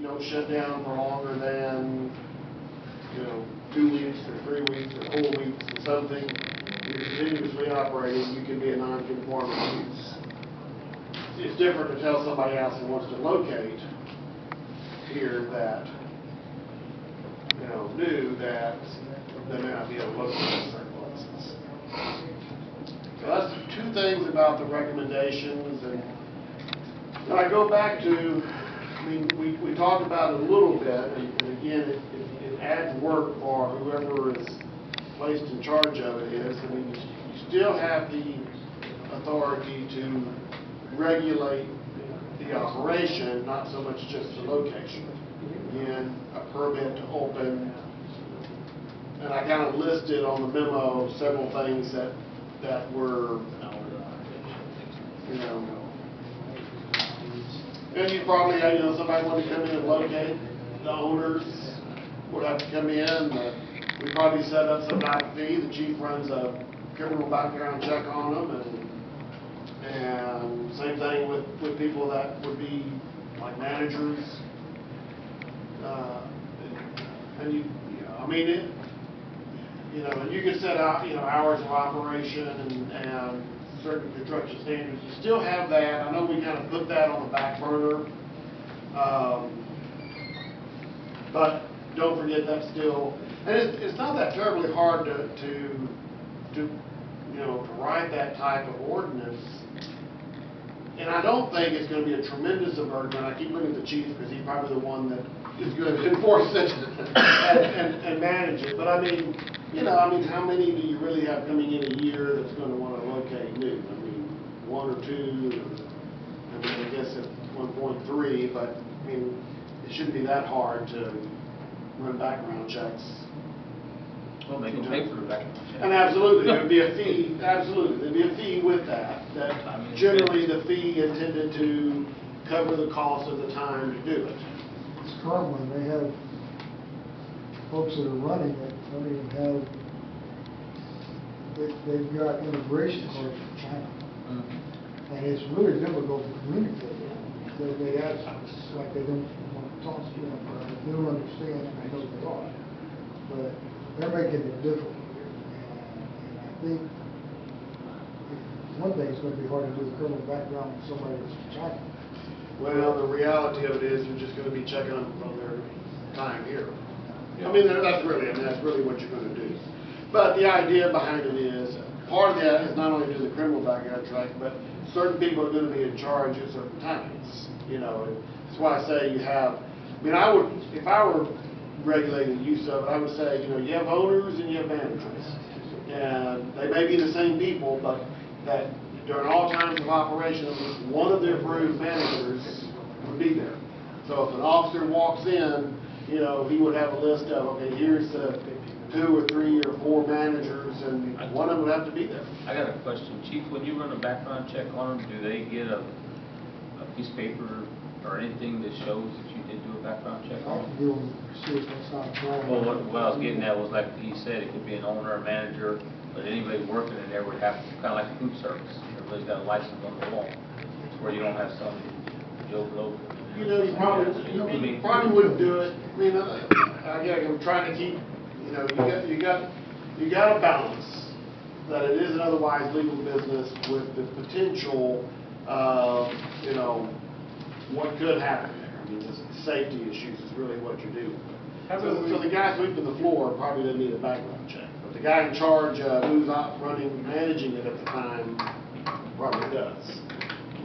don't shut down for longer than, 2 weeks or 3 weeks or 4 weeks or something, you're continuously operating, you can be a non-conforming use. It's different to tell somebody else who wants to locate here that, knew that they may not be able to locate in certain places. So that's 2 things about the recommendations. And when I go back to, we talked about it a little bit, and again, it adds work for whoever is placed in charge of it is. You still have the authority to regulate the operation, not so much just the location. Again, a permit to open, and I kind of listed on the memo several things that were, and you probably, somebody wanted to come in and locate, the owners would have to come in, we probably set up some type of fee, the chief runs a criminal background check on them, and same thing with people that would be like managers, and and you can set out, hours of operation and certain construction standards. You still have that. I know we kind of put that on the back burner, but don't forget that's still, and it's not that terribly hard to write that type of ordinance. And I don't think it's going to be a tremendous burden. I keep looking at the chief because he's probably the one that is going to enforce it and manage it. But how many do you really have coming in a year that's going to want to locate new? 1 or 2, I guess at 1.3. But it shouldn't be that hard to run background checks. Well, they can pay for the background check. And absolutely, there would be a fee. Absolutely, there'd be a fee with that. Generally, the fee intended to cover the cost of the time to do it. It's common. They have folks that are running it. Don't even have. They've got immigration cards from China, and it's really difficult to communicate. They ask like they don't want to talk to you, or they don't understand. I know they are, but they're making it difficult. And I think one thing is going to be hard to do a criminal background with somebody that's from China. Well, the reality of it is you're just going to be checking them on their time here. Yeah. That's really what you're going to do. But the idea behind it is, part of that is not only do the criminal background check, but certain people are going to be in charge at certain times. And that's why I say you have, I would, if I were regulating the use of it, I would say, you have owners and you have managers. And they may be the same people, but that during all times of operation, one of the approved managers would be there. So if an officer walks in, he would have a list of, okay, here's the 2 or 3 or 4 managers, and one of them would have to be there. I got a question. Chief, when you run a background check on them, do they get a piece of paper or anything that shows that you did do a background check on them? You'll see if that's not a problem. Well, what I was getting at was, like he said, it could be an owner, a manager, but anybody working in there would have, kind of like a food service. Everybody's got a license on the wall, where you don't have some Joe Blow. You probably wouldn't do it. I'm trying to keep, you got a balance that it is an otherwise legal business with the potential of, what could happen there. The safety issues is really what you're dealing with. So the guy sweeping the floor probably doesn't need a background check. But the guy in charge who's not managing it at the time probably does.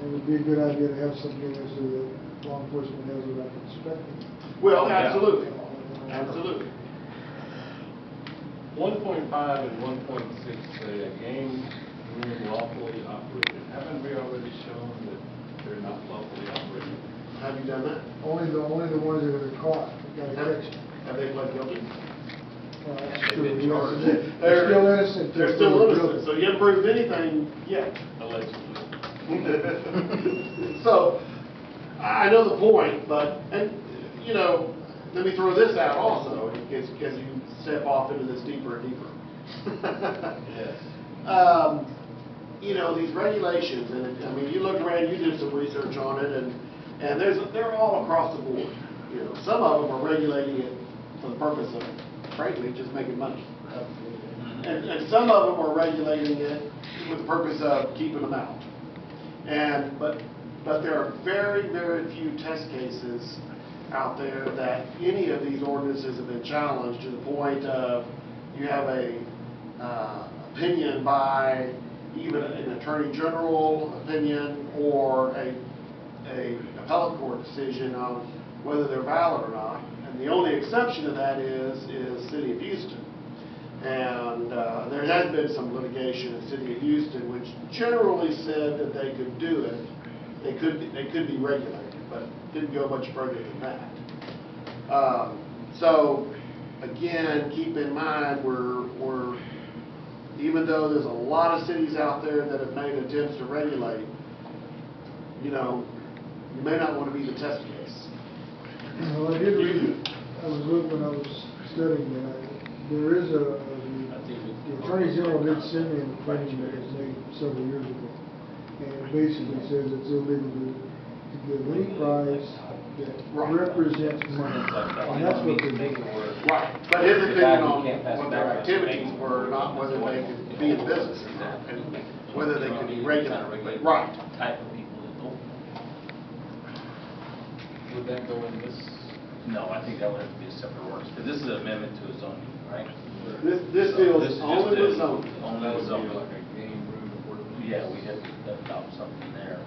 It would be a good idea to have something as the law enforcement has about inspecting. Well, absolutely. Absolutely. 1.5 and 1.6 say a game room lawfully operated. Haven't we already shown that they're not lawfully operated? Have you done that? Only the ones that are caught got catch. Have they pled guilty? Well, that's They've true. been charged. They're still innocent. They're still innocent. So you haven't proved anything yet. Allegedly. So I know the point, but let me throw this out also, because you step off into this deeper and deeper. Yes. These regulations, and you look around, you did some research on it, and they're all across the board. You know, some of them are regulating it for the purpose of, frankly, just making money. And some of them are regulating it with the purpose of keeping them out. But there are very, very few test cases out there that any of these ordinances have been challenged to the point of you have a opinion by even an attorney general opinion or a appellate court decision on whether they're valid or not. And the only exception to that is City of Houston. And there has been some litigation in the City of Houston which generally said that they could do it. They could be regulated, but didn't go much further than that. So again, keep in mind we're even though there's a lot of cities out there that have made attempts to regulate, you know, you may not want to be the test case. Well, I did read, I was looking when I was studying that, there is the Attorney General did send me an opinion that was made several years ago. And it basically says it's illegal to give any price that represents money. And that's what they're doing. Right, but his opinion on what their activities were, not whether they could be in business or not, and whether they could be regulated. Right. Type of people that go. Would that go in this? No, I think that would have to be a separate ordinance, because this is an amendment to a zoning, right? This deals only with zoning. Only That with would be zoning. like a game room ordinance? Yeah, we have to adopt something there,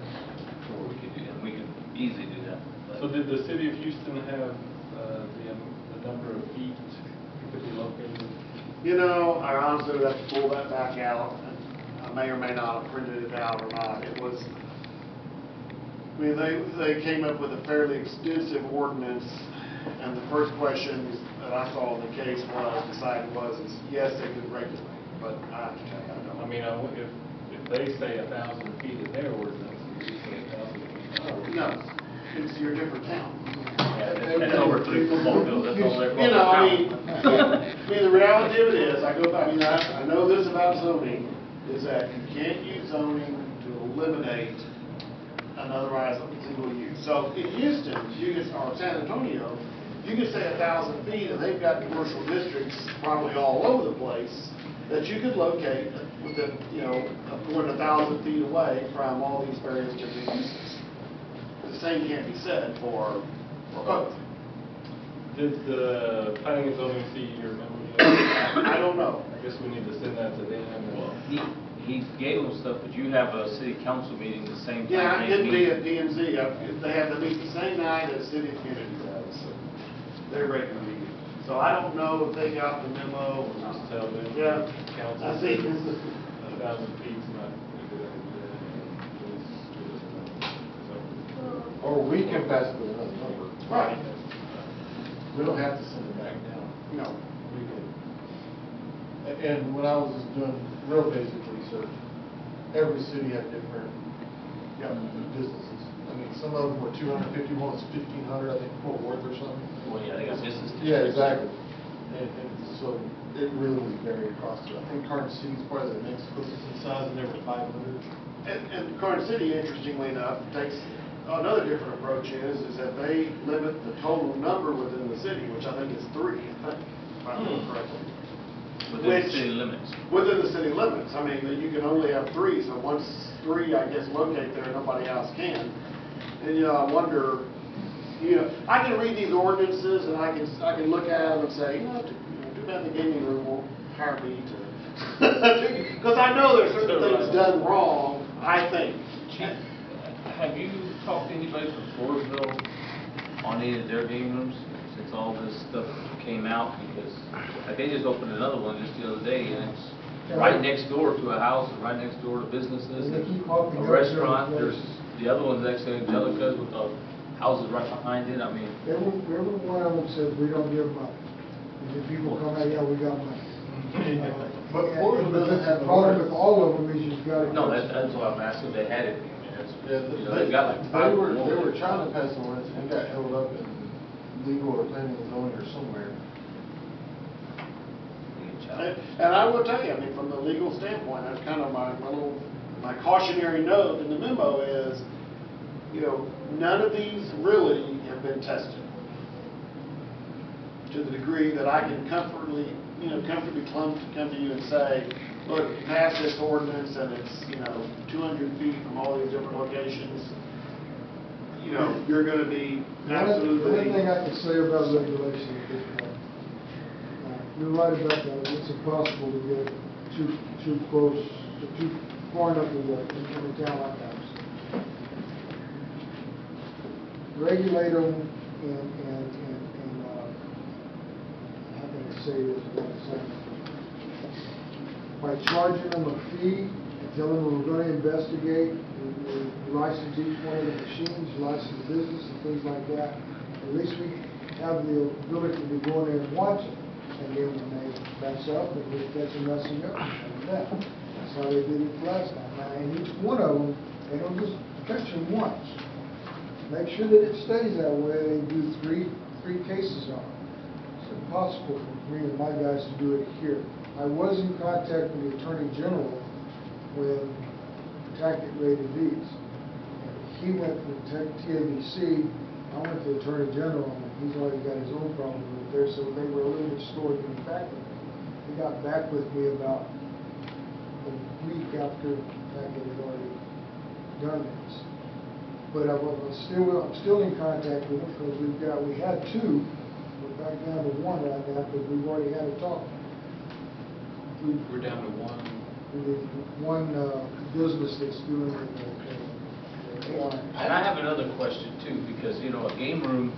or we could do, and we could easily do that. But- So did the city of Houston have the number of feet it could be located? You know, I honestly would have to pull that back out, and I may or may not have printed it out or not. It was, I mean, they came up with a fairly extensive ordinance, and the first question that I saw in the case was, yes, they could regulate, but I have to tell you, I don't. I mean, if they say 1,000 feet in their ordinance, and you say 1,000 feet in ours. No, it's your different town. And over 3 football fields, that's all they're. You know, I mean, the reality of it is, I go back, I know this about zoning, is that you can't use zoning to eliminate an otherwise single use. So in Houston, or San Antonio, you can say 1,000 feet, and they've got commercial districts probably all over the place that you could locate within, you know, more than 1,000 feet away from all these various different uses. The same can't be said for both. Did the planning and zoning see your memo? I don't know. I guess we need to send that to them. He gave them stuff, but you have a city council meeting the same time. Yeah, they it'd meet. be at DMZ. They have to meet the same night as City of Community does. Their regular meeting. So I don't know if they got the memo or Just not. tell them. Yeah, Council. I see. 1,000 feet's not a good idea. Or we can pass it with another number. Right. We don't have to send it back down. No. We can. And when I was just doing real basic research, every city had different distances. I mean, some of them were 250, one was 1,500, I think, Fort Worth or something. Well, yeah, they got business. Yeah, exactly. And so it really was very across. I think Carson City's probably the next closest in size, and they were 500. And Carson City, interestingly enough, takes another different approach is that they limit the total number within the city, which I think is 3, if I remember correctly. Within the city limits. Within the city limits. I mean, you can only have 3, so once 3, I guess, locate there, nobody else can. And, you know, I wonder, you know, I can read these ordinances and I can look at them and say, you know, too bad the gaming room won't hire me to, because I know there's certain things done wrong, I think. Have you talked to anybody from Floresville on any of their game rooms since all this stuff came out? Because like, they just opened another one just the other day, and it's right next door to a house, and right next door to businesses, And they keep and popping a up restaurant. there. There's the other one's next to Angelica's with the houses right behind it. I mean, Every one of them says, we don't give money. And then people come out, yeah, we got money. But Florida doesn't have The the problem words. with all of them is you've got to. no, that's what I'm asking. They had it. I mean, that's, Yeah, you know, they got like 5 they more. were trying to pass an ordinance and it got held up in legal or planning and zoning or somewhere. And I will tell you, I mean, from the legal standpoint, that's kind of my cautionary note in the memo is, you know, none of these really have been tested. to the degree that I can comfortably come to you and say, look, you passed this ordinance and it's, 200 feet from all these different locations, you're going to be absolutely. The only thing I can say about regulation at this point, you're right about that, it's impossible to get too close, too far enough away in a town like ours. Regulate them and how can I say this without saying it? By charging them a fee and telling them we're going to investigate, we license each one of the machines, license business and things like that. At least we have the ability to go in there and watch it. And then when they mess up, and we catch them messing up, and that. That's how they did it last time. And each one of them, they don't just catch them once. Make sure that it stays that way. They do three cases on it. It's impossible for me and my guys to do it here. I was in contact with the Attorney General when Tackett raided these. And he went to TABC, I went to the Attorney General, and he's already got his own problem with there, so they were a little bit slow getting back with me. He got back with me about a week after Tackett had already done this. But I'm still in contact with them because we had two, we're back down to one right now because we've already had a talk. We're down to one. One business that's doing the airline. And I have another question too, because, a game room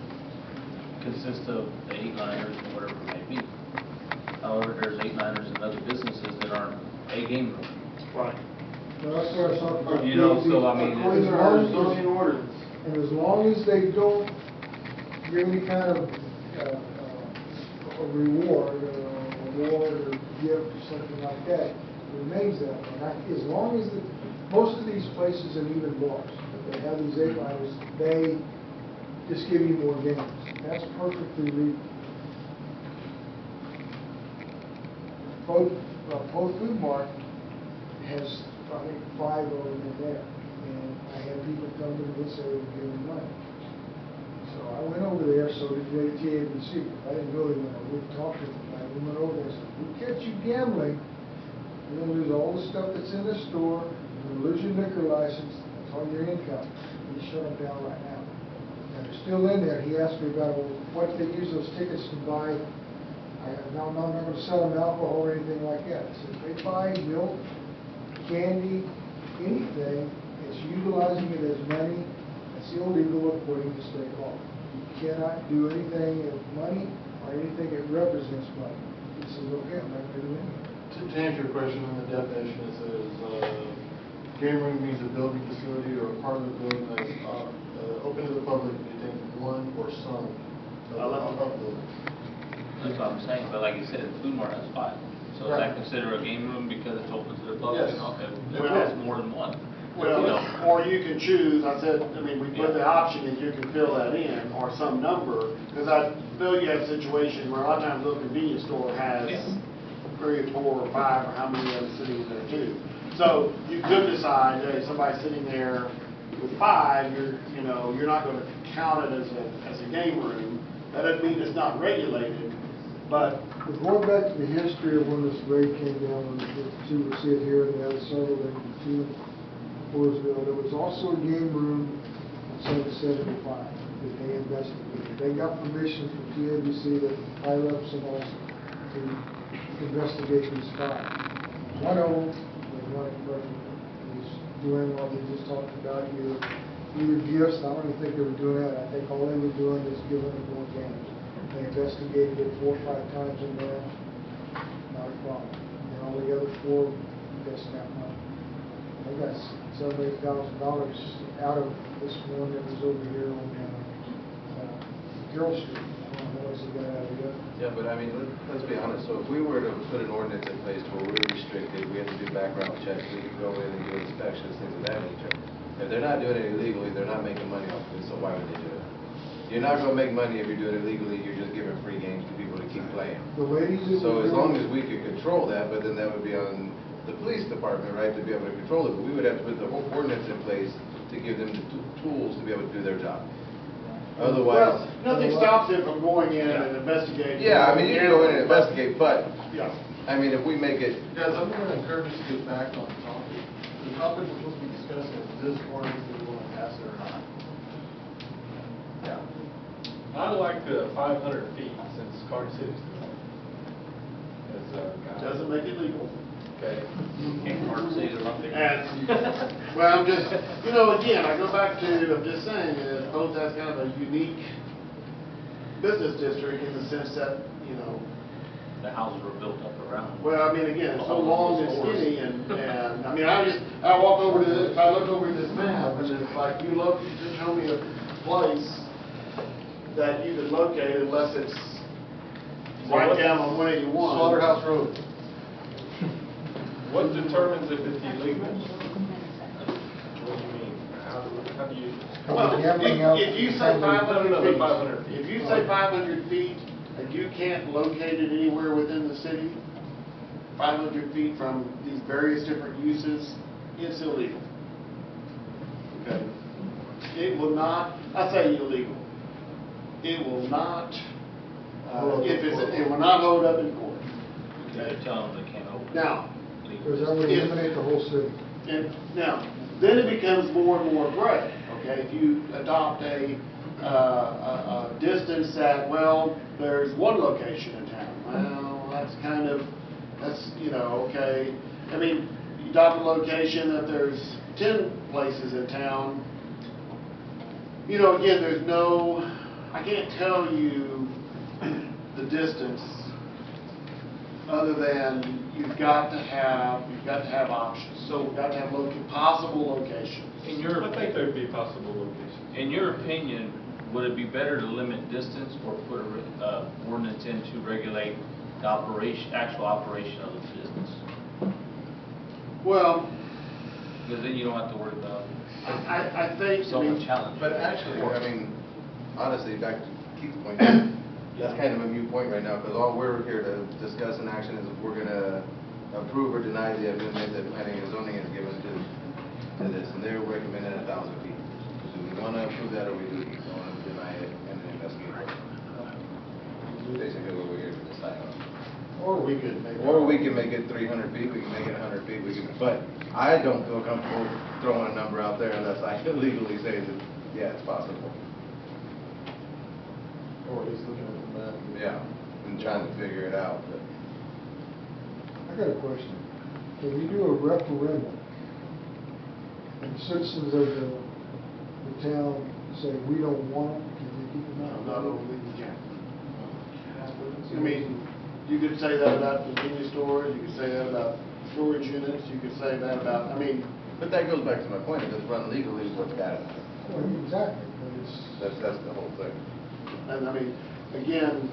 consists of 8-liners or whatever it may be. However, there's 8-liners and other businesses that aren't a game room. Right. Well, that's what I was talking about. So I mean, According to our zoning ordinance. And as long as they don't give any kind of a reward, or gift or something like that, it remains that way. As long as most of these places and even bars, if they have these 8-liners, they just give you more games. That's perfectly legal. Poth Food Mart has, I think, 5 of them in there. And I had people come to me and say they were giving money. So I went over there, so did the TABC. I didn't really know. We talked to them. We went over there and said, we catch you gambling, you're going to lose all the stuff that's in the store, you're going to lose your liquor license, that's all your income. We shut them down right now. And they're still in there. He asked me about what they use those tickets to buy. I'm not going to sell them alcohol or anything like that. I said, they buy milk, candy, anything, it's utilizing it as money, that's illegal according to state law. You cannot do anything with money or anything that represents money. He says, okay, I'm not going to do anything. To answer your question on the definition, it says, game room means a building facility or a part of the building that's open to the public and contains one or some of buildings. That's what I'm saying, but like you said, the food mart has 5. So is that considered a game room because it's open to the public? Yes. It has more than one. Well, or you can choose, we put the option and you can fill that in, or some number, because I know you have a situation where a lot of times a little convenience store has 3 or 4 or 5, or how many of them sitting in there too. So you could decide, hey, somebody's sitting there with 5, you're not going to count it as a game room. That doesn't mean it's not regulated, but. Going back to the history of when this raid came down, and you will see it here in the other side of the Mooresville, there was also a game room on 775 that they investigated. They got permission from TABC to hire up someone to investigate these 5. One of them was running perfectly. He was doing what we just talked about, either gifts. I don't even think they were doing that. I think all they were doing is giving them more games. They investigated it 4 or 5 times in there, not a problem. And all the other 4, just got money. They got $7,000 to $8,000 out of this one that was over here on Carroll Street. I don't know what else they got out of the other. Yeah, but let's be honest. So if we were to put an ordinance in place where we're restricted, we have to do background checks, we can go in and do inspections, things of that nature. If they're not doing it illegally, they're not making money off of it, so why would they do it? You're not going to make money if you're doing it illegally, you're just giving free games to people to keep playing. The ladies that So were as long doing- as we could control that, but then that would be on the police department, right, to be able to control it. But we would have to put the whole ordinance in place to give them the tools to be able to do their job. Otherwise, Nothing stops him from going in and investigating. yeah, I mean, you can go in and investigate, but, Yeah. I mean, if we make it, Guys, I'm gonna encourage us to get back on topic. The topic we're supposed to be discussing is this ordinance that we want to pass it or not. yeah. I like the 500 feet since Carter City's doing it. As a guy. Doesn't make it legal. Okay. Can't hardly say the wrong thing. And, well, I'm just, again, I go back to, I'm just saying, Poth has kind of a unique business district in the sense that, The houses were built up around. well, I mean, again, it's so long and skinny and, I mean, I walk over to this, I look over at this map and it's like, you just show me a place that you could locate unless it's right down on 181. Slaughterhouse Road. What determines if it's illegal? What do you mean? How do you? Well, if you say 500 No, feet, 500 feet. if you say 500 feet and you can't locate it anywhere within the city, 500 feet from these various different uses, it's illegal. Okay? It will not, I say illegal. It will not, it will not hold up in court. They're telling them they can't open. Now, Because that would eliminate the whole city. and now, then it becomes more and more gray, okay? If you adopt a distance that, well, there's one location in town, well, that's, okay. I mean, you adopt a location that there's 10 places in town, again, there's no, I can't tell you the distance other than you've got to have options. So we've got to have possible locations. I think there'd be possible locations. In your opinion, would it be better to limit distance or put a ordinance in to regulate the actual operation of the business? Well, Because then you don't have to worry about I think, someone challenging. But actually, I mean, honestly, back to Keith's point, that's kind of a moot point right now, because all we're here to discuss in action is if we're gonna approve or deny the amendment that planning and zoning has given to this, and they're recommending 1,000 feet. Do we wanna approve that, or we do wanna deny it and then investigate it? Basically what we're here to decide on. or we could make. Or we can make it 300 feet, we can make it 100 feet, but I don't feel comfortable throwing a number out there unless I can legally say that, yeah, it's possible. Or at least looking at the map. Yeah, and trying to figure it out, but. I got a question. If you do a referendum, and the citizens of the town say, we don't want it, can they keep them out? Not only we can. I mean, you could say that about convenience stores, you could say that about storage units, you could say that about, But that goes back to my point, if it's run legally, what's bad about it? Well, exactly, but it's. That's the whole thing. and again,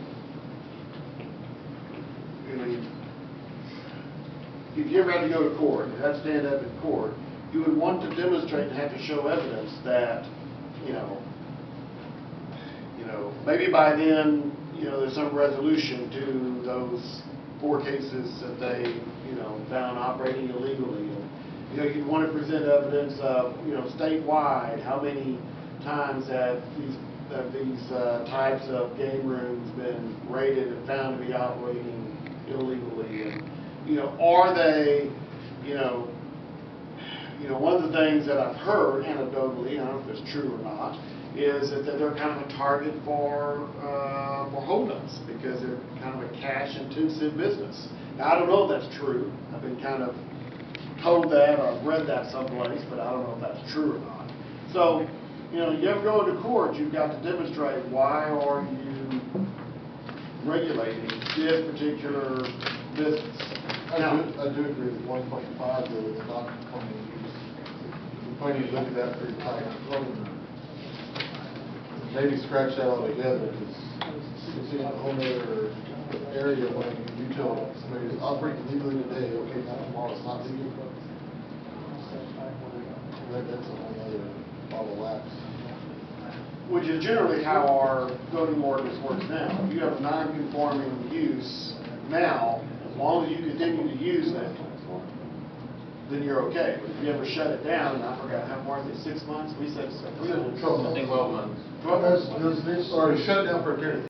if you ever had to go to court, you had to stand up in court, you would want to demonstrate and have to show evidence that, maybe by then, there's some resolution to those 4 cases that they, found operating illegally. And, you'd want to present evidence of, statewide, how many times have these types of game rooms been raided and found to be operating illegally, and are they, one of the things that I've heard anecdotally, I don't know if it's true or not, is that they're kind of a target for holdups because they're kind of a cash-intensive business. Now, I don't know if that's true. I've been kind of told that, or I've read that someplace, but I don't know if that's true or not. So, you ever go into court, you've got to demonstrate why are you regulating this particular business. I do agree with 1.5 though, it's not conforming use. We probably need to look at that pretty tight. Maybe scratch that altogether, because it's in a whole other area when you tell somebody is operating legally today, okay, now tomorrow it's not legal. That's a whole other ball of wax. Which is generally how our zoning ordinance works now. If you have a non-conforming use now, as long as you continue to use that, then you're okay. But if you ever shut it down, and I forgot how more, 6 months, we said 3 months. Trouble, 12 months. 12 months. Does this, or shut it down for a period of